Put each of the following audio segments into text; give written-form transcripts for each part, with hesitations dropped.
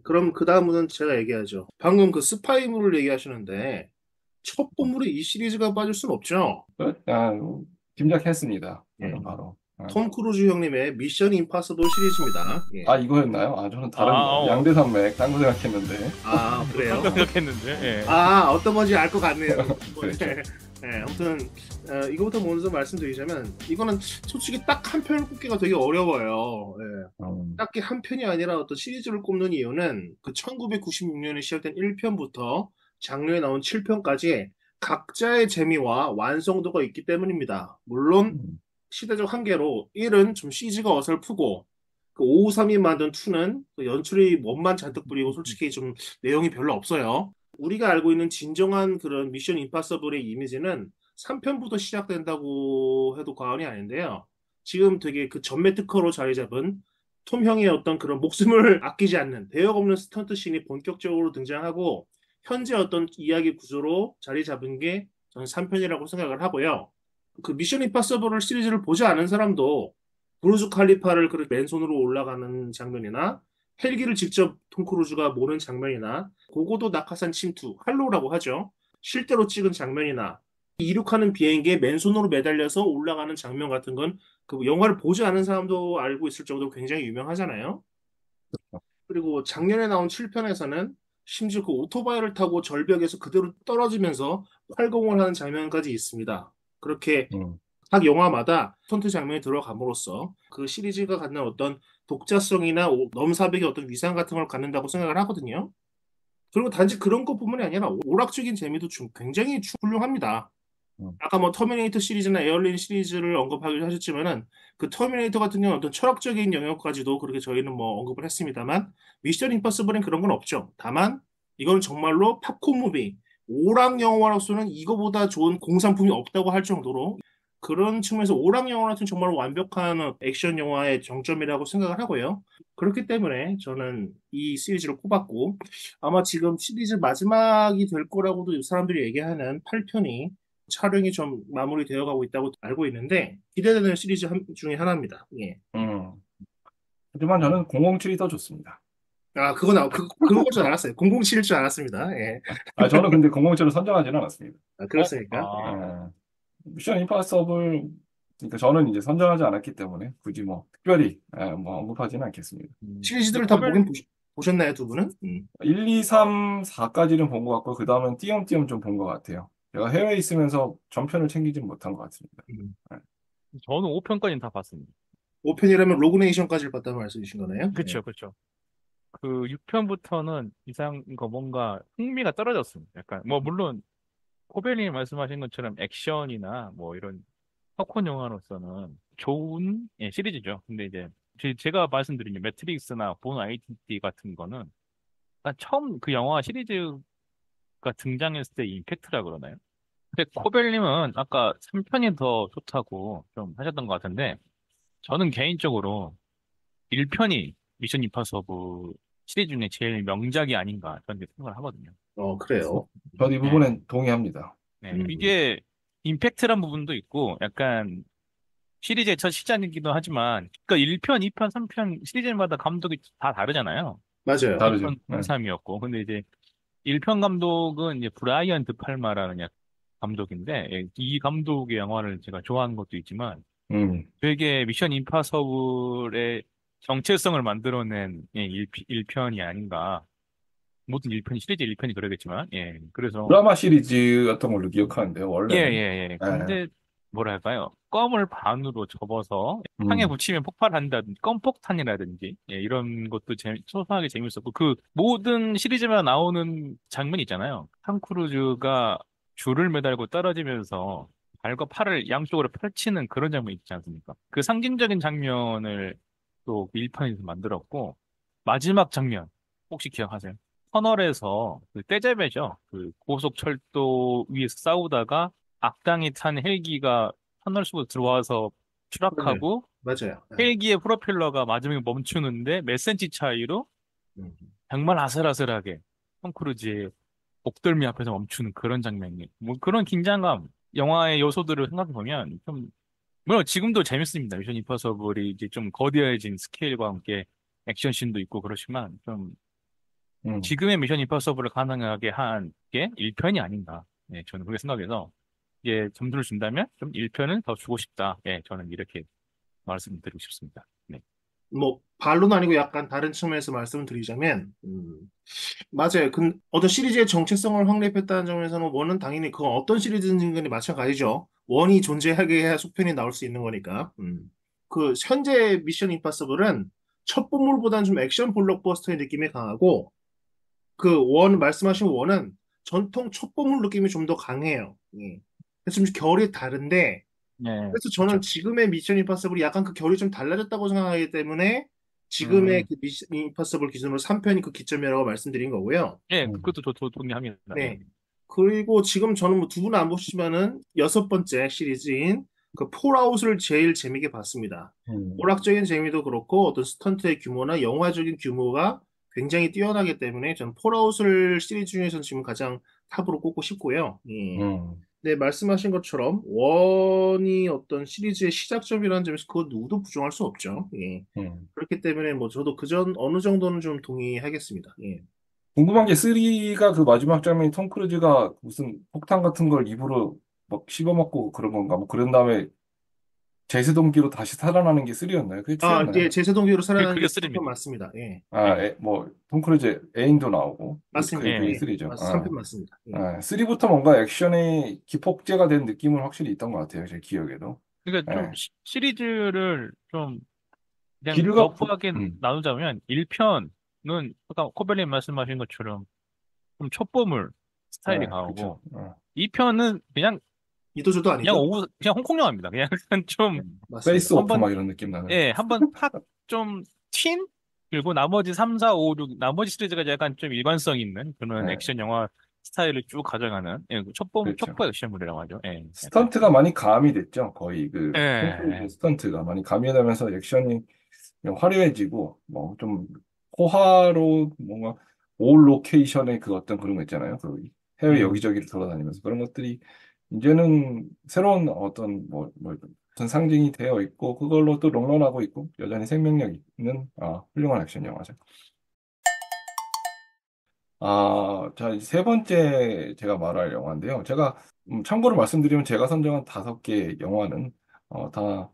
그럼 그 다음은 제가 얘기하죠. 방금 그 스파이물을 얘기하시는데 첫 본물에 이 시리즈가 빠질 순 없죠. 아, 짐작했습니다. 예. 저는 바로. 톰 크루즈 형님의 미션 임파서블 시리즈입니다. 예. 이거였나요? 저는 예. 다른 거. 양대산맥, 딴 거 생각했는데. 아, 딴거 그래요? 생각했는데, 예. 어떤 건지 알 것 같네요. 그렇죠. 아무튼 이거부터 먼저 말씀드리자면 이거는 솔직히 딱 한 편을 꼽기가 되게 어려워요. 예. 음, 딱히 한 편이 아니라 어떤 시리즈를 꼽는 이유는 그 1996년에 시작된 1편부터 장르에 나온 7편까지 각자의 재미와 완성도가 있기 때문입니다. 물론 음, 시대적 한계로 1은 좀 CG가 어설프고 그 553이 만든 2는 그 연출이 멋만 잔뜩 부리고 솔직히 좀 내용이 별로 없어요. 우리가 알고 있는 진정한 그런 미션 임파서블의 이미지는 3편부터 시작된다고 해도 과언이 아닌데요. 지금 되게 그 전매 특허로 자리 잡은 톰 형의 어떤 그런 목숨을 아끼지 않는 대역 없는 스턴트 씬이 본격적으로 등장하고 현재 어떤 이야기 구조로 자리 잡은 게 저는 3편이라고 생각을 하고요. 그 미션 임파서블 시리즈를 보지 않은 사람도 브루즈 칼리파를 그 맨손으로 올라가는 장면이나 헬기를 직접 톰 크루즈가 모는 장면이나 고고도 낙하산 침투, 할로라고 하죠. 실제로 찍은 장면이나 이륙하는 비행기에 맨손으로 매달려서 올라가는 장면 같은 건 그 영화를 보지 않은 사람도 알고 있을 정도로 굉장히 유명하잖아요. 그리고 작년에 나온 7편에서는 심지어 그 오토바이를 타고 절벽에서 그대로 떨어지면서 활공을 하는 장면까지 있습니다. 그렇게 음. 각 영화마다 스턴트 장면이 들어감으로써 그 시리즈가 갖는 어떤 독자성이나 넘사벽의 어떤 위상 같은 걸 갖는다고 생각을 하거든요. 그리고 단지 그런 것뿐만이 아니라 오락적인 재미도 굉장히 훌륭합니다. 음. 아까 뭐 터미네이터 시리즈나 에어린 시리즈를 언급하기도 하셨지만은 그 터미네이터 같은 경우는 어떤 철학적인 영역까지도 그렇게 저희는 뭐 언급을 했습니다만 미션 임파서블엔 그런 건 없죠. 다만 이건 정말로 팝콘 무비, 오락 영화로서는 이거보다 좋은 공산품이 없다고 할 정도로 그런 측면에서 오락 영화로서는 정말 완벽한 액션 영화의 정점이라고 생각을 하고요. 그렇기 때문에 저는 이 시리즈를 꼽았고 아마 지금 시리즈 마지막이 될 거라고도 사람들이 얘기하는 8편이 촬영이 좀 마무리되어 가고 있다고 알고 있는데 기대되는 시리즈 중에 하나입니다. 예. 음. 하지만 저는 007이 더 좋습니다. 그걸 줄 알았어요. 007일 줄 알았습니다. 예. 저는 근데 007을 선정하지는 않았습니다. 어? 그렇습니까? 예. 아, 미션 임파서블, 그러니까 저는 이제 선정하지 않았기 때문에 굳이 뭐 특별히 뭐 언급하지는 않겠습니다. 근데 시리즈들을 다 코벨, 보셨나요, 두 분은? 1, 2, 3, 4까지는 본 것 같고, 그 다음은 띄엄띄엄 좀 본 것 같아요. 제가 해외에 있으면서 전편을 챙기진 못한 것 같습니다. 네. 저는 5편까지는 다 봤습니다. 5편이라면 로그네이션까지 봤다는 말씀이신 거네요? 예. 그쵸, 그쵸. 그 6편부터는 뭔가 흥미가 떨어졌습니다. 약간, 뭐, 물론, 코벨님 말씀하신 것처럼 액션이나 뭐 이런 팝콘 영화로서는 좋은 예, 시리즈죠. 근데 이제 제가 말씀드린 매트릭스나 본 아이덴티티 같은 거는 난 처음 그 영화 시리즈가 등장했을 때 임팩트라 그러나요? 근데 코벨님은 아까 3편이 더 좋다고 좀 하셨던 것 같은데 저는 개인적으로 1편이 미션 임파서블 시리즈 중에 제일 명작이 아닌가 저는 이렇게 생각을 하거든요. 그래요. 저도 이 네. 부분엔 동의합니다. 네. 음, 이게 임팩트란 부분도 있고 약간 시리즈의 첫 시작이기도 하지만, 그러니까 1편, 2편, 3편 시리즈마다 감독이 다 다르잖아요. 맞아요. 2편 다르죠. 네. 3이었고. 근데 이제 1편 감독은 이제 브라이언 드 팔마라는 감독인데, 예, 이 감독의 영화를 제가 좋아하는 것도 있지만, 음. 되게 미션 임파서블의 정체성을 만들어낸 예, 1편이 아닌가. 모든 1편, 시리즈 1편이 그러겠지만, 예. 그래서 드라마 시리즈였던 걸로 기억하는데요, 예, 원래는. 예, 예. 네. 근데, 뭐랄까요. 껌을 반으로 접어서 향에 음. 붙이면 폭발한다든지, 껌폭탄이라든지, 예, 이런 것도 소소하게 재밌었고, 그 모든 시리즈마다 나오는 장면 있잖아요. 탐 크루즈가 줄을 매달고 떨어지면서 발과 팔을 양쪽으로 펼치는 그런 장면 있지 않습니까? 그 상징적인 장면을 또 1편에서 만들었고, 마지막 장면, 혹시 기억하세요? 터널에서 그 떼제베죠. 그 고속철도 위에서 싸우다가 악당이 탄 헬기가 터널 속으로 들어와서 맞아요. 추락하고 맞아요. 예. 헬기의 프로펠러가 마지막에 멈추는데 몇 센치 차이로 음. 정말 아슬아슬하게 톰 크루즈의 목덜미 앞에서 멈추는 그런 장면이 뭐 그런 긴장감 영화의 요소들을 생각해 보면 좀 물론 지금도 재밌습니다. 미션 임파서블이 이제 좀 거대해진 스케일과 함께 액션씬도 있고 그렇지만 좀 지금의 미션 임파서블을 가능하게 한 게 1편이 아닌가. 네, 저는 그렇게 생각해서 이제 점수를 준다면 좀 1편을 더 주고 싶다. 네, 저는 이렇게 말씀드리고 싶습니다. 네. 뭐, 반론 아니고 약간 다른 측면에서 말씀을 드리자면, 맞아요. 어떤 시리즈의 정체성을 확립했다는 점에서는 원은 당연히 그건 어떤 시리즈든지 간에 마찬가지죠. 원이 존재하게 해야 속편이 나올 수 있는 거니까. 현재 미션 임파서블은 첫 본물보다는 좀 액션 블록버스터의 느낌이 강하고, 말씀하신 원은 전통 첩보물 느낌이 좀 더 강해요. 예. 그래서 좀 결이 다른데, 네, 그래서 저는 그렇죠. 지금의 미션 임파서블이 약간 그 결이 좀 달라졌다고 생각하기 때문에, 지금의 음, 그 미션 임파서블 기준으로 3편이 그 기점이라고 말씀드린 거고요. 예, 음, 그것도 동의합니다. 예. 네. 그리고 지금 저는 뭐 두 분 안 보시지만은 여섯 번째 시리즈인 그 폴아웃을 제일 재밌게 봤습니다. 음, 오락적인 재미도 그렇고 어떤 스턴트의 규모나 영화적인 규모가 굉장히 뛰어나기 때문에 저는 폴아웃을 시리즈 중에서는 지금 가장 탑으로 꼽고 싶고요. 예. 음, 네, 말씀하신 것처럼 원이 어떤 시리즈의 시작점이라는 점에서 그거 누구도 부정할 수 없죠. 예. 음. 그렇기 때문에 뭐 저도 그전 어느 정도는 좀 동의하겠습니다. 예. 궁금한 게 3가 그 마지막 장면이 톰 크루즈가 무슨 폭탄 같은 걸 입으로 막 씹어먹고 그런 건가? 뭐 그런 다음에 제세동기로 다시 살아나는 게 3였나요? 그게 아, 예, 2였나요? 제세동기로 살아나는 게 그게 3편 쓰립니다. 맞습니다. 예, 아, 예, 뭐, 톰 크루즈 애인도 나오고, 맞습니다. 예. 그게 예, 3죠. 3편 맞습니다. 예. 3부터 뭔가 액션의 기폭제가 된 느낌은 확실히 있던 것 같아요. 제 기억에도. 그러니까 좀 예. 시리즈를 좀 그냥 기류가, 러프하게 나누자면 1편은 아까 코벨님 말씀하신 것처럼 좀 첩보물 스타일이 강하고 그쵸. 2편은 이도저도 그냥 아니죠? 그냥 홍콩 영화입니다. 그냥 좀 맞습니다. 페이스 오프 한번 막 이런 느낌 나는. 예, 한번 팍 좀 튄? 그리고 나머지 3, 4, 5, 6, 나머지 시리즈가 약간 좀 일관성 있는 그런 예, 액션 영화 스타일을 쭉 가져가는, 예, 그렇죠. 첩보 액션물이라고 하죠. 예, 약간 스턴트가 좀, 많이 가미됐죠. 거의 그, 예, 톰 크루즈 예. 스턴트가 많이 가미되면서 액션이 그냥 화려해지고, 뭐, 좀, 호화로 뭔가, 올 로케이션의 그 어떤 그런 거 있잖아요. 그 해외 음, 여기저기를 돌아다니면서 그런 것들이 이제는 새로운 어떤 어떤 상징이 되어 있고, 그걸로 또 롱런하고 있고, 여전히 생명력 있는, 훌륭한 액션 영화죠. 자, 이제 세 번째 제가 말할 영화인데요. 제가, 참고로 말씀드리면 제가 선정한 5개 영화는, 다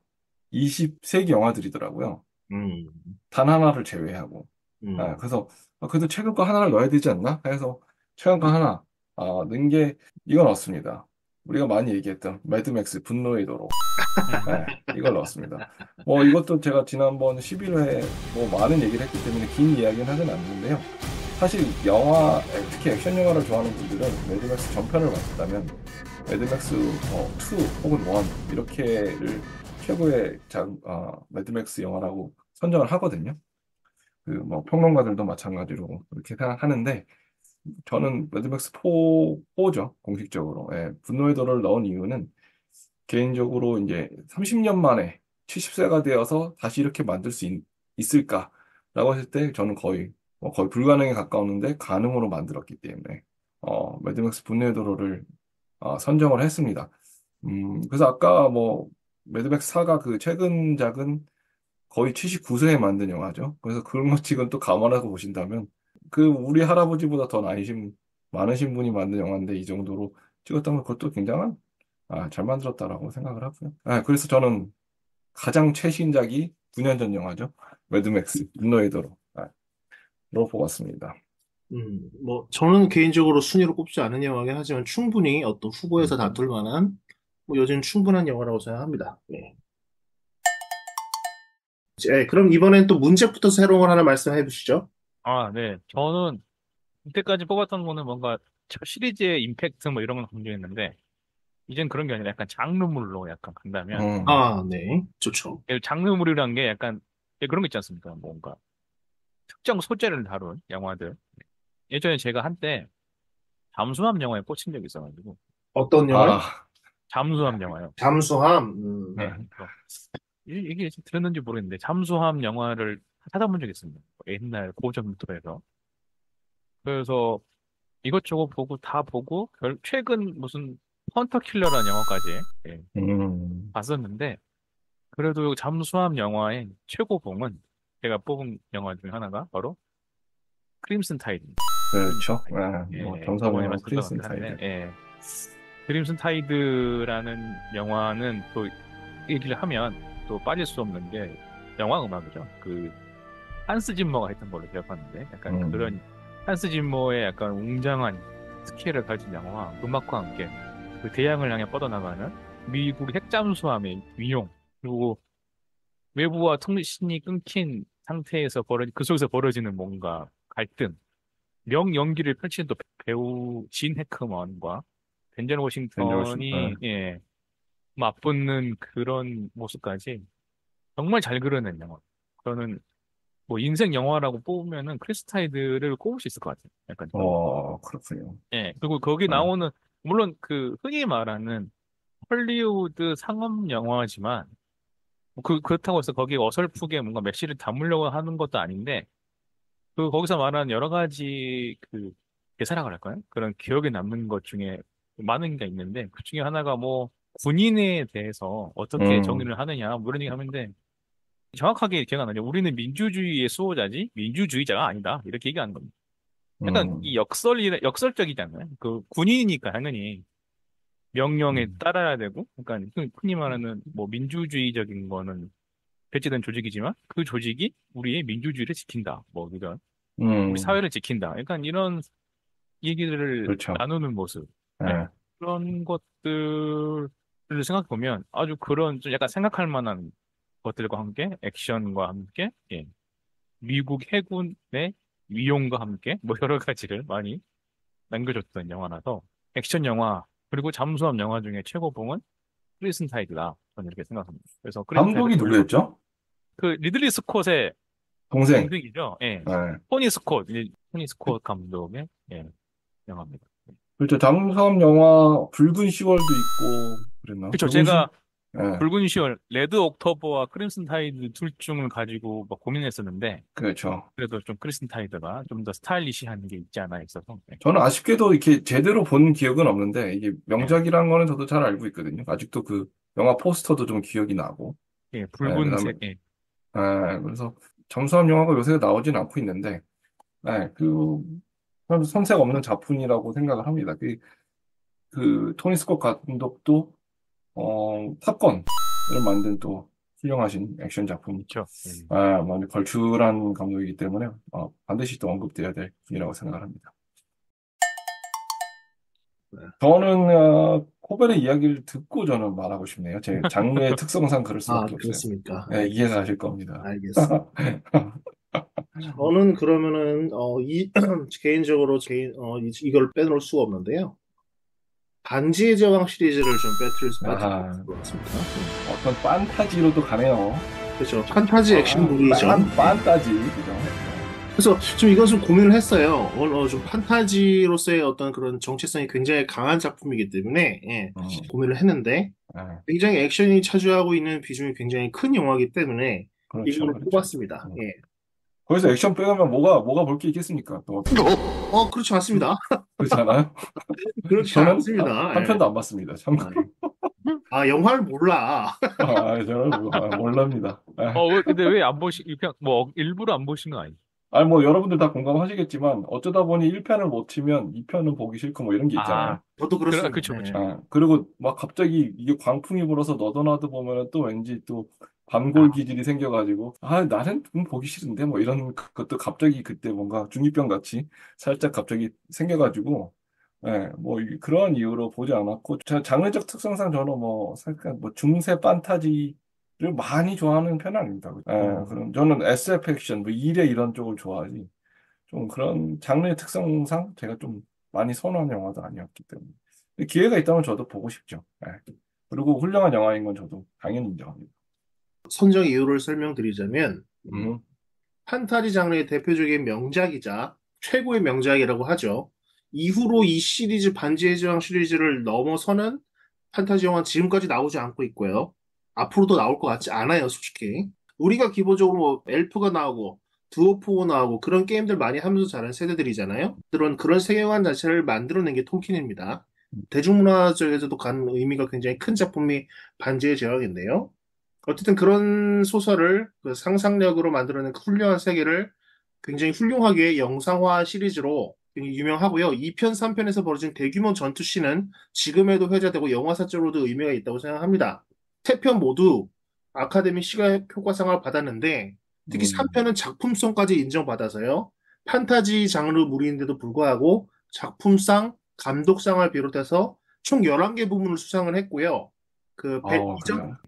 20세기 영화들이더라고요. 음, 단 하나를 제외하고. 음. 그래서 그래도 최근 거 하나를 넣어야 되지 않나? 해서 최근 거 하나 넣은 게 이건 넣었습니다. 우리가 많이 얘기했던 매드맥스 분노의 도로. 음, 이걸 넣었습니다. 뭐 이것도 제가 지난번 11회 뭐 많은 얘기를 했기 때문에 긴 이야기는 하진 않는데요. 사실 영화, 특히 액션 영화를 좋아하는 분들은 매드맥스 전편을 봤다면 매드맥스 2 혹은 1 이렇게를 최고의 매드맥스 영화라고 선정을 하거든요. 그 뭐 평론가들도 마찬가지로 그렇게 생각하는데 저는 매드맥스 4죠 공식적으로. 예, 분노의 도를 넣은 이유는 개인적으로 이제 30년 만에 70세가 되어서 다시 이렇게 만들 수 있을까라고 했을 때 저는 거의 불가능에 가까웠는데 가능으로 만들었기 때문에 매드맥스 분노의 도로를 선정을 했습니다. 그래서 아까 뭐 매드맥스 4가 그 최근작은 거의 79세에 만든 영화죠. 그래서 그런 것 지금 또 감안해서 보신다면 그 우리 할아버지보다 더 나이신 많으신 분이 만든 영화인데 이 정도로 찍었다면 그것도 굉장한 잘 만들었다라고 생각을 하고요. 그래서 저는 가장 최신작이 9년 전 영화죠. 매드맥스 분노의 도로. 로 뽑았습니다. 뭐, 저는 개인적으로 순위로 꼽지 않은 영화긴 하지만 충분히 어떤 후보에서 음. 다툴 만한, 뭐, 요즘 충분한 영화라고 생각합니다. 네. 그럼 이번엔 또 문제부터 새로운 걸 하나 말씀해 보시죠. 네. 저는 이때까지 뽑았던 거는 뭔가 시리즈의 임팩트 뭐 이런 걸 강조했는데, 이젠 그런 게 아니라 약간 장르물로 약간 간다면, 음. 아, 네. 좋죠. 장르물이란 게 약간 그런 거 있지 않습니까? 뭔가 특정 소재를 다룬 영화들. 예전에 제가 한때 잠수함 영화에 꽂힌 적이 있어가지고, 어떤 영화요? 아, 잠수함 영화요. 잠수함. 네. 그래서 이게 들었는지 모르겠는데, 잠수함 영화를 찾아본 적이 있습니다. 옛날 고전부터 해서. 그래서 이것저것 보고 다 보고, 최근 무슨 헌터 킬러라는 영화까지, 예, 음. 봤었는데, 그래도 잠수함 영화의 최고봉은 제가 뽑은 영화 중에 하나가 바로 크림슨 타이드. 그렇죠. 뭐 예, 정사명 저번에 화 말씀드렸던 것 크리슨 같긴 한데, 타이드. 예. 크림슨 타이드라는 영화는 또 얘기를 하면 또 빠질 수 없는 게 영화 음악이죠. 그 한스 짐머가 했던 걸로 기억하는데 약간 음, 그런 한스 짐머의 약간 웅장한 스케일을 가진 영화와 음악과 함께 그 대양을 향해 뻗어나가는 미국 핵잠수함의 위용 그리고 외부와 통신이 끊긴 상태에서 그 속에서 벌어지는 뭔가 갈등 명연기를 펼치는 또 배우 진 해커먼과 덴젤 벤저 워싱, 워싱턴이 예 맞붙는 그런 모습까지 정말 잘 그려낸 영화. 저는 뭐 인생 영화라고 뽑으면은 크리스타이드를 꼽을 수 있을 것 같아요. 약간 좀 그렇군요. 예 그리고 거기 아, 나오는 물론 그 흔히 말하는 헐리우드 상업 영화지만 뭐그 그렇다고 해서 거기에 어설프게 뭔가 메시를 담으려고 하는 것도 아닌데 그 거기서 말하는 여러 가지 그 대사라고 할까요? 그런 기억에 남는 것 중에 많은 게 있는데 그 중에 하나가 뭐 군인에 대해서 어떻게 음, 정의를 하느냐 뭐 이런 얘기 하는데 정확하게 기억 안 나죠. 우리는 민주주의의 수호자지 민주주의자가 아니다 이렇게 얘기하는 겁니다. 약간 이 음, 역설적이잖아요. 그 군인이니까 당연히 명령에 음, 따라야 되고, 그러니까 흔히 말하는 뭐 민주주의적인 거는 배치된 조직이지만 그 조직이 우리의 민주주의를 지킨다. 뭐 이런 우리 음, 사회를 지킨다. 약간 이런 얘기들을 그렇죠. 나누는 모습. 네. 예. 그런 것들을 생각해 보면 아주 그런 좀 약간 생각할 만한 것들과 함께 액션과 함께 예. 미국 해군의 위용과 함께 뭐 여러 가지를 많이 남겨줬던 영화라서 액션 영화 그리고 잠수함 영화 중에 최고봉은 크리슨 타이드다. 저는 이렇게 생각합니다. 그래서 크리슨 타이드 감독이 올려놓고 누구였죠? 그 리들리 스콧의 동생. 동생이죠. 예. 예. 토니 스콧 감독의 예, 영화입니다. 그렇죠. 장수함 영화 붉은 10월도 있고 그랬나? 그렇죠. 제가 예. 붉은 시월, 레드 옥토버와 크림슨 타이드 둘 중을 가지고 막 고민했었는데 그렇죠. 그래도 좀 크림슨 타이드가 좀 더 스타일리시한 게 있지 않아 있어서 네. 저는 아쉽게도 이렇게 제대로 본 기억은 없는데 이게 네. 명작이라는 거는 저도 잘 알고 있거든요. 아직도 그 영화 포스터도 좀 기억이 나고. 예, 예, 그다음에 붉은색, 예, 그래서 잠수함 영화가 요새 나오진 않고 있는데 그 손색 없는 작품이라고 생각을 합니다. 그 토니 스콧 감독도 탑건을 만든 또 훌륭하신 액션 작품, 그렇죠. 예. 뭐 걸출한 감독이기 때문에 반드시 또 언급돼야 될 분이라고 생각을 합니다. 저는 코벨의 이야기를 듣고 저는 말하고 싶네요. 제 장르의 특성상 그럴 아, 수밖에 없어요. 그렇습니까? 네, 이해가 가실 겁니다. 알겠습니다. 저는 그러면은, 개인적으로, 이걸 빼놓을 수가 없는데요. 반지의 제왕 시리즈를 좀 빠뜨릴 수 없을 아, 것 같습니다. 어떤 판타지로도 가네요. 그렇죠. 판타지 액션물이죠. 네. 판타지, 그죠? 그래서 좀 이건 좀 고민을 했어요. 좀 판타지로서의 어떤 그런 정체성이 굉장히 강한 작품이기 때문에, 예, 음, 고민을 했는데, 아, 굉장히 액션이 차지하고 있는 비중이 굉장히 큰 영화이기 때문에, 그렇죠, 이거를 그렇죠. 뽑았습니다. 음. 예. 거기서 액션 빼면 뭐가 볼 게 있겠습니까? 또, 그렇지 않습니다. 그렇지 않아요? 그렇지 저는 않습니다. 한 예. 편도 안 봤습니다. 아, 참고로. 영화를 몰라. 저는 몰랍니다. 근데 왜 안 보시, 뭐, 일부러 안 보신 거 아니에요? 뭐 여러분들 다 공감하시겠지만 어쩌다 보니 1편을 못 치면 2편은 보기 싫고 뭐 이런 게 있잖아요. 저도 그렇습니다. 그쵸, 그쵸. 예. 그리고 막 갑자기 이게 광풍이 불어서 너도나도 보면은 또 왠지 또 반골 아, 기질이 생겨가지고 나는 좀 보기 싫은데 뭐 이런 것도 갑자기 그때 뭔가 중이병 같이 살짝 갑자기 생겨가지고 뭐 그런 이유로 보지 않았고 장르적 특성상 저는 뭐 살짝 뭐 중세 판타지를 많이 좋아하는 편은 아닙니다. 음. 그럼 저는 SF 액션 뭐 일에 이런 쪽을 좋아하지 좀 그런 장르의 특성상 제가 좀 많이 선호하는 영화도 아니었기 때문에 기회가 있다면 저도 보고 싶죠. 그리고 훌륭한 영화인 건 저도 당연히 인정합니다. 선정 이유를 설명드리자면, 음, 판타지 장르의 대표적인 명작이자 최고의 명작이라고 하죠. 이후로 이 시리즈 반지의 제왕 시리즈를 넘어서는 판타지 영화는 지금까지 나오지 않고 있고요. 앞으로도 나올 것 같지 않아요, 솔직히. 우리가 기본적으로 뭐 엘프가 나오고 드워프가 나오고 그런 게임들 많이 하면서 자란 세대들이잖아요. 그런 세계관 자체를 만들어낸 게 톨킨입니다. 대중문화 쪽에서도 간 의미가 굉장히 큰 작품이 반지의 제왕인데요. 어쨌든 그런 소설을 그 상상력으로 만들어낸 그 훌륭한 세계를 굉장히 훌륭하게 영상화 시리즈로 굉장히 유명하고요. 2편, 3편에서 벌어진 대규모 전투씬은 지금에도 회자되고 영화사적으로도 의미가 있다고 생각합니다. 3편 모두 아카데미 시각효과상을 받았는데 특히 음, 3편은 작품성까지 인정받아서요. 판타지 장르물인데도 불구하고 작품상, 감독상을 비롯해서 총 11개 부문을 수상을 했고요. 그래요.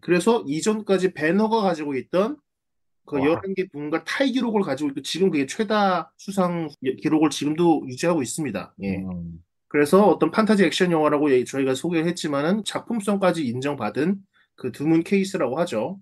그래서 이전까지 배너가 가지고 있던 그 와, 11개 부문과 타이 기록을 가지고 있고 지금 그게 최다 수상 기록을 지금도 유지하고 있습니다. 예. 음, 그래서 어떤 판타지 액션 영화라고 저희가 소개를 했지만은 작품성까지 인정받은 그 드문 케이스라고 하죠.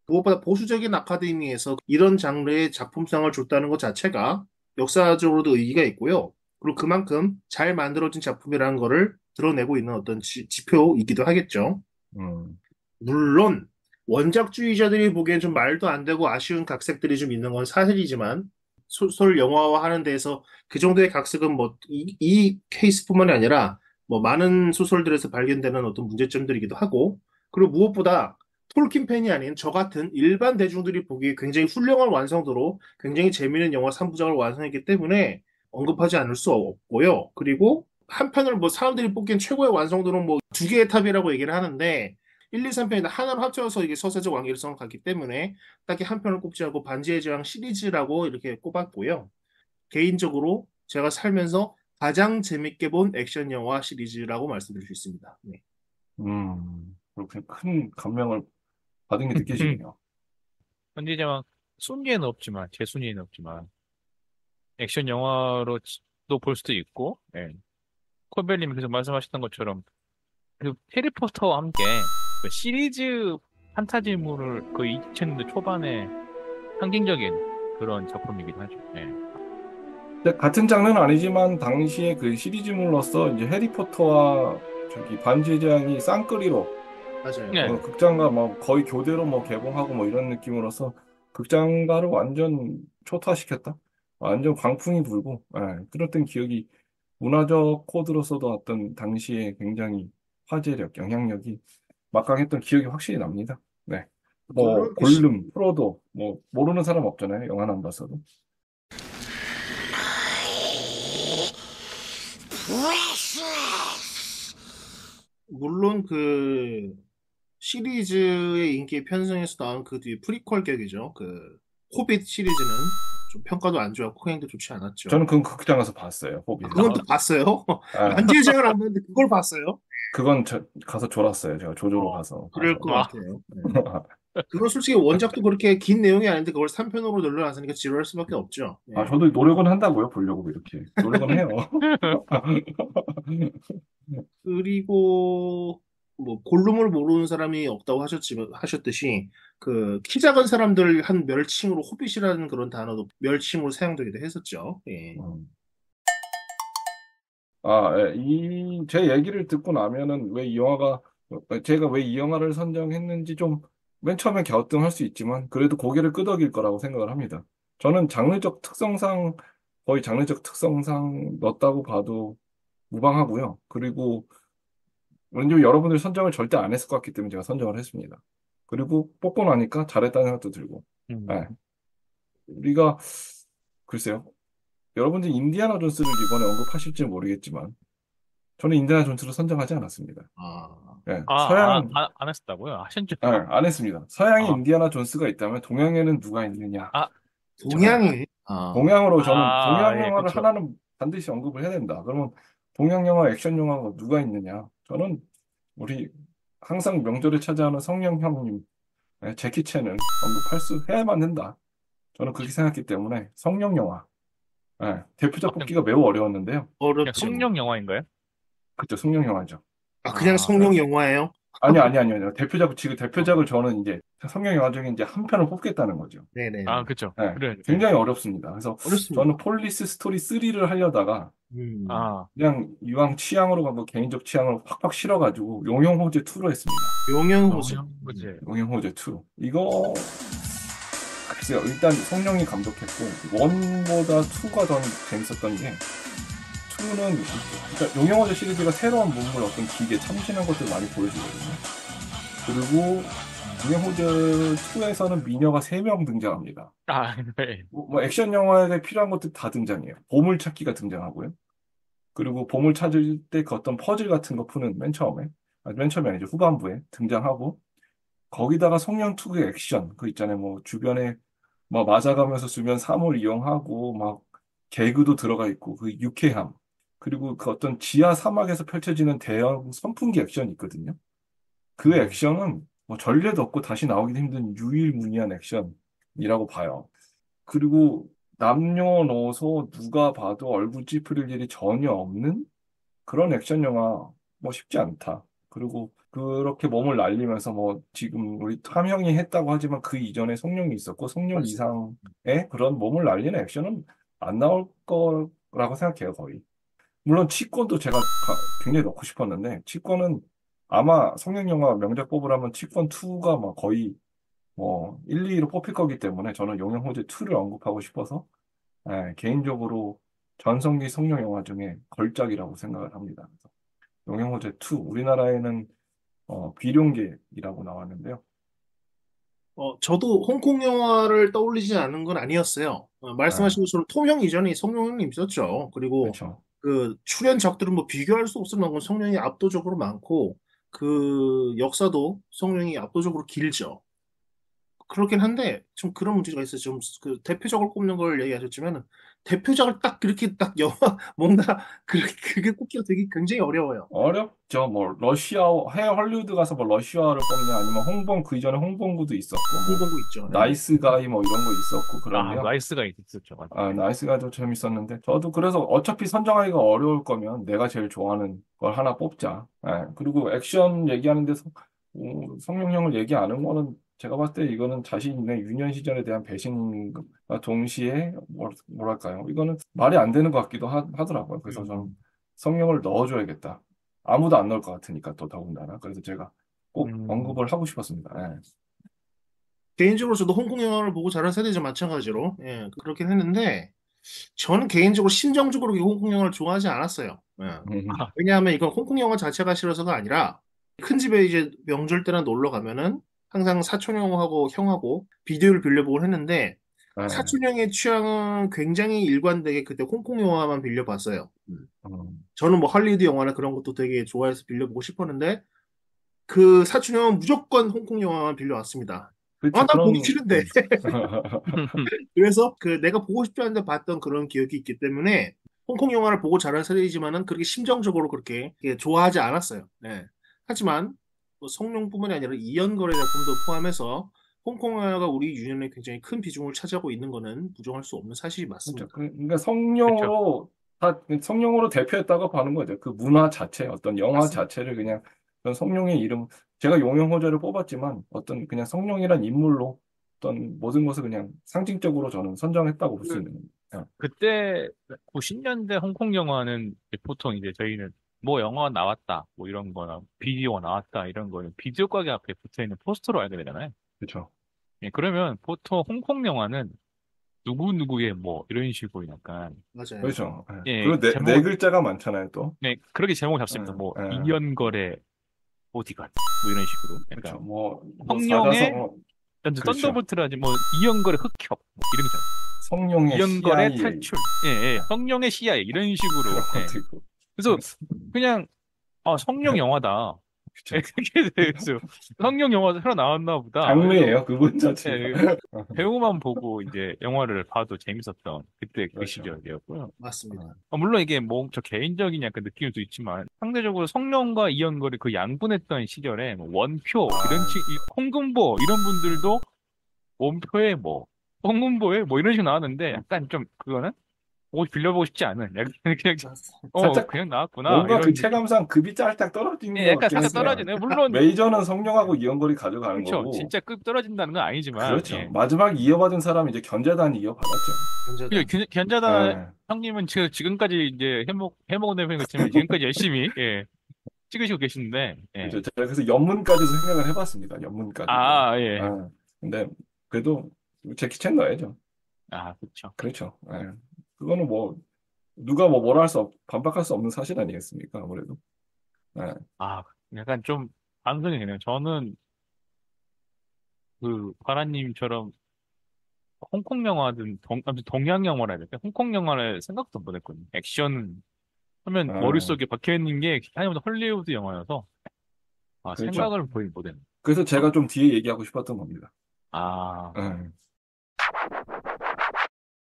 무엇보다 보수적인 아카데미에서 이런 장르의 작품상을 줬다는 것 자체가 역사적으로도 의의가 있고요. 그리고 그만큼 잘 만들어진 작품이라는 거를 드러내고 있는 어떤 지표이기도 하겠죠. 음, 물론 원작주의자들이 보기엔 좀 말도 안 되고 아쉬운 각색들이 좀 있는 건 사실이지만 소설 영화화하는 데에서 그 정도의 각색은 뭐 이 케이스뿐만이 아니라 뭐 많은 소설들에서 발견되는 어떤 문제점들이기도 하고 그리고 무엇보다 톨킨 팬이 아닌 저 같은 일반 대중들이 보기에 굉장히 훌륭한 완성도로 굉장히 재미있는 영화 3부작을 완성했기 때문에 언급하지 않을 수 없고요. 그리고 한 편을 뭐 사람들이 보기엔 최고의 완성도는 뭐 두 개의 탑이라고 얘기를 하는데 1, 2, 3편이 하나로 합쳐서 이게 서사적 완결성을 갖기 때문에 딱히 한 편을 꼽지 않고 반지의 제왕 시리즈라고 이렇게 꼽았고요. 개인적으로 제가 살면서 가장 재밌게 본 액션 영화 시리즈라고 말씀드릴 수 있습니다. 네. 그렇게 큰 감명을 받은 게 느껴지네요. 현지자만 순위에는 없지만 제 순위에는 없지만 액션 영화로도 볼 수도 있고, 예. 콜벨님이 계속 말씀하셨던 것처럼 그 해리포터와 함께 그 시리즈 판타지물을 그 2000년대 초반에 상징적인 그런 작품이기도 하죠. 예. 근데 같은 장르는 아니지만 당시에 그 시리즈물로서 이제 해리포터와 저기 반지의 제왕이 쌍끌이로 맞아요. 네. 극장가 뭐 거의 교대로 뭐 개봉하고 뭐 이런 느낌으로서 극장가를 완전 초토화시켰다. 완전 광풍이 불고, 그랬던 기억이 문화적 코드로서도 어떤 당시에 굉장히 화제력, 영향력이 막강했던 기억이 확실히 납니다. 네. 뭐 물론 골룸, 프로도 뭐 모르는 사람 없잖아요. 영화는 안 봤어도. 물론 그 시리즈의 인기에 편성해서 나온 그 뒤에 프리퀄 격이죠. 그 호빗 시리즈는 좀 평가도 안 좋았고 흥행도 좋지 저는 않았죠. 그 극장 가서 봤어요. 아, 호빗을. 그건 또 봤어요? 아, 반지의 제왕을 안 봤는데 그걸 봤어요? 그건 가서 졸았어요. 제가 조조로 어, 가서 그럴 봐서. 것 아, 같아요. 네. 그건 솔직히 원작도 그렇게 긴 내용이 아닌데 그걸 3편으로 늘려놨으니까 지루할 수밖에 없죠. 예. 저도 노력은 한다고요. 보려고 이렇게. 노력은 해요. 그리고 뭐 골룸을 모르는 사람이 없다고 하셨듯이 그 키 작은 사람들 한 멸칭으로 호빗이라는 그런 단어도 멸칭으로 사용되기도 했었죠. 예. 음. 제 얘기를 듣고 나면은 제가 왜 이 영화를 선정했는지 좀 맨 처음에 갸우뚱할 수 있지만 그래도 고개를 끄덕일 거라고 생각을 합니다. 저는 거의 장르적 특성상 넣었다고 봐도 무방하고요. 그리고 왠지 여러분들 선정을 절대 안 했을 것 같기 때문에 제가 선정을 했습니다. 그리고 뽑고 나니까 잘했다는 생각도 들고. 예. 음. 우리가 글쎄요. 여러분들 인디아나 존스를 이번에 언급하실지 모르겠지만 저는 인디아나 존스를 선정하지 않았습니다. 아, 예, 서양, 안 했었다고요? 하신 줄. 안 했습니다. 서양에 아, 인디아나 존스가 있다면 동양에는 누가 있느냐? 아, 예, 동양이, 아, 동양으로 저는 동양 예, 영화를 그쵸. 하나는 반드시 언급을 해야 된다. 그러면 동양 영화, 액션 영화가 누가 있느냐? 저는 우리 항상 명절에 찾아오는 성령 형님, 제키 챈을 해야만 된다. 저는 그렇게 생각했기 때문에 성령 영화, 대표작 그냥, 뽑기가 매우 어려웠는데요. 그냥 어렵죠. 성령 영화인가요? 그죠, 성령 영화죠. 아, 그냥 아, 예. 성룡 영화예요? 아니요. 대표작을 저는 이제 성경 영화 중에 이제 한 편을 뽑겠다는 거죠. 네네네. 그쵸. 네, 그래, 예. 굉장히 어렵습니다. 그래서 어렵습니다. 저는 폴리스 스토리 3를 하려다가 음, 아, 그냥 이왕 취향으로 가고 개인적 취향을 확확 실어가지고 용영호제 2로 했습니다. 용영호죠. 그치. 용영호제 2. 이거 글쎄요. 일단 성령이 감독했고 1보다 2가 더 재밌었던 게 2는 그러니까 용영호제 시리즈가 새로운 문물 어떤 기계 참신한 것들 많이 보여주거든요. 그리고 용의 호즈 2에서는 미녀가 3명 등장합니다. 아, 네. 뭐 액션 영화에 필요한 것들 다 등장해요. 보물찾기가 등장하고요. 그리고 보물 찾을 때 그 어떤 퍼즐 같은 거 푸는 맨 처음에, 맨 처음이 아니죠. 후반부에 등장하고, 거기다가 성령 특유의 액션, 그 있잖아요. 뭐 주변에 뭐 맞아가면서 주변 사물 이용하고, 막 개그도 들어가 있고, 그 유쾌함. 그리고 그 어떤 지하 사막에서 펼쳐지는 대형 선풍기 액션이 있거든요. 그 음. 액션은 뭐 전례도 없고 다시 나오기 힘든 유일무이한 액션이라고 봐요. 그리고 남녀노소 누가 봐도 얼굴 찌푸릴 일이 전혀 없는 그런 액션 영화 뭐 쉽지 않다. 그리고 그렇게 몸을 날리면서 뭐 지금 우리 탐형이 했다고 하지만 그 이전에 성룡이 있었고 성룡 맞습니다. 이상의 그런 몸을 날리는 액션은 안 나올 거라고 생각해요, 거의. 물론 치권도 제가 굉장히 넣고 싶었는데 치권은 아마 성룡 영화 명작 뽑으라면 치권 2가 막 거의 뭐 1, 2위로 뽑힐 거기 때문에 저는 용영호제 2를 언급하고 싶어서 개인적으로 전성기 성룡 영화 중에 걸작이라고 생각을 합니다. 그래서 용영호제 2 우리나라에는 비룡계이라고 나왔는데요. 저도 홍콩 영화를 떠올리지 않은 건 아니었어요. 아, 말씀하신 것처럼 톰형 이전에 성룡이 있었죠. 그리고 그렇죠. 그 출연작들은 뭐 비교할 수 없을 만큼 성룡이 압도적으로 많고 그 역사도 성룡이 압도적으로 길죠. 그렇긴 한데 좀 그런 문제가 있어요. 좀 그 대표작을 꼽는 걸 얘기하셨지만 대표작을 딱 그렇게 딱 영화 뭔가 그게 꼽기가 되게 굉장히 어려워요. 어렵죠. 뭐 러시아 해외 헐리우드 가서 뭐 러시아를 뽑냐 아니면 홍봉 그 이전에 홍봉구도 있었고 뭐 홍보고 있죠. 네. 나이스 가이 뭐 이런 거 있었고 아, 그런데요. 나이스가 있었죠. 맞아요. 아, 나이스 가이도 재밌었는데 저도 그래서 어차피 선정하기가 어려울 거면 내가 제일 좋아하는 걸 하나 뽑자. 그리고 액션 얘기하는 데서 성룡형을 얘기 안 한 거는 제가 봤을 때 이거는 자신의 유년 시절에 대한 배신과 동시에 뭐랄까요? 이거는 말이 안 되는 것 같기도 하더라고요. 그래서 저는 음. 성룡을 넣어줘야겠다. 아무도 안 넣을 것 같으니까 또 더군다나. 그래서 제가 꼭 음, 언급을 하고 싶었습니다. 개인적으로 저도 홍콩 영화를 보고 자란 세대죠, 마찬가지로. 예, 그렇긴 했는데, 저는 개인적으로 심정적으로 이 홍콩 영화를 좋아하지 않았어요. 예. 아, 왜냐하면 이건 홍콩 영화 자체가 싫어서가 아니라, 큰 집에 이제 명절 때나 놀러 가면은, 항상 사촌 형하고 형하고 비디오를 빌려보곤 했는데, 네. 사촌 형의 취향은 굉장히 일관되게 그때 홍콩 영화만 빌려봤어요. 음, 저는 뭐 할리우드 영화나 그런 것도 되게 좋아해서 빌려보고 싶었는데, 그 사촌 형은 무조건 홍콩 영화만 빌려왔습니다. 아, 그렇죠. 난 보기 싫은데. 그래서 그 내가 보고 싶지 않은데 봤던 그런 기억이 있기 때문에 홍콩 영화를 보고 자란 세대이지만은 그렇게 심정적으로 그렇게 좋아하지 않았어요. 네. 하지만 뭐 성룡뿐만이 아니라 이연걸의 작품도 포함해서 홍콩 영화가 우리 유년에 굉장히 큰 비중을 차지하고 있는 거는 부정할 수 없는 사실이 그렇죠. 맞습니다. 그러니까 그렇죠. 성룡으로 대표했다고 하는 거죠. 그 문화 자체, 어떤 영화 맞습니다. 자체를 그냥 어떤 성룡의 이름, 제가 용영호재를 뽑았지만 어떤 그냥 성룡이란 인물로 어떤 모든 것을 그냥 상징적으로 저는 선정했다고 볼 수 그, 있는 겁니다. 그때 90년대 홍콩 영화는 이제 보통 이제 저희는 뭐 영화 나왔다, 뭐 이런 거나 비디오가 나왔다, 이런 거는 비디오 가게 앞에 붙어 있는 포스터로 알게 되잖아요. 그렇죠. 예, 그러면 보통 홍콩 영화는 누구누구의 뭐 이런 식으로 약간, 맞아요. 그렇죠. 예, 그리고 네 제목을, 글자가 많잖아요, 또. 네, 그렇게 제목을 예, 잡습니다. 뭐, 예. 이연걸의 보디가드, 뭐 이런 식으로. 그렇죠. 약간, 뭐 성룡의 사자성, 썬더볼 그렇죠. 트라지 뭐, 이연걸의 흑협, 뭐 이런 거 있잖아요. 성룡의 이연걸의 CIA 탈출, 예, 예, 성룡의 CIA, 이런 그런 식으로, 예. 것도 있고. 그래서 그냥, 성룡 영화다. 예, 그렇죠. 그렇게 돼서 성룡 영화 새로 나왔나 보다. 그래서, 장르예요, 그분 자체가. 예, 배우만 보고 이제 영화를 봐도 재밌었던 그때 그 그렇죠. 시절이었고요. 맞습니다. 물론 이게 뭐 저 개인적인 약간 느낌일 수 있지만 상대적으로 성룡과 이연걸이 그 양분했던 시절에 뭐 원표 이런 아, 홍금보 이런 분들도 원표에 뭐 홍금보에 뭐 이런 식으로 나왔는데 약간 좀 그거는 옷 빌려보고 싶지 않은 약간 그냥 살짝 그냥 나왔구나 뭔가 그 이런 느낌. 체감상 급이 짤딱 떨어진 예, 것 약간 같긴 살짝 했어요. 떨어지네. 물론 메이저는 성룡하고 이연걸이 가져가는 그렇죠. 거고, 진짜 급 떨어진다는 건 아니지만 그렇죠. 예. 마지막 이어받은 사람이 이제 견자단이 이어받았죠. 현재다. 견자다 예. 형님은 지금까지 이제 해먹은 내용이 그렇지만 지금까지 열심히 예, 찍으시고 계시는데 예. 그죠. 제가 그래서 연문까지도 생각을 해봤습니다. 연문까지도. 아, 예. 아, 근데 그래도 제키 챈 넣어야죠. 아, 그렇죠. 그렇죠. 예. 그거는 뭐 누가 뭐 뭐라 반박할 수 없는 사실 아니겠습니까? 아무래도. 예. 아, 약간 좀 반성이 되네요. 저는 그 바라님처럼 홍콩 영화든 아무튼 동양 영화라 해야 될까? 홍콩 영화를 생각도 못 했거든요. 액션 하면 아, 머릿속에 박혀 있는 게 아니면 헐리우드 영화여서 그렇죠. 생각을 거의 못 했네. 그래서 제가 좀 뒤에 얘기하고 싶었던 겁니다. 아, 예.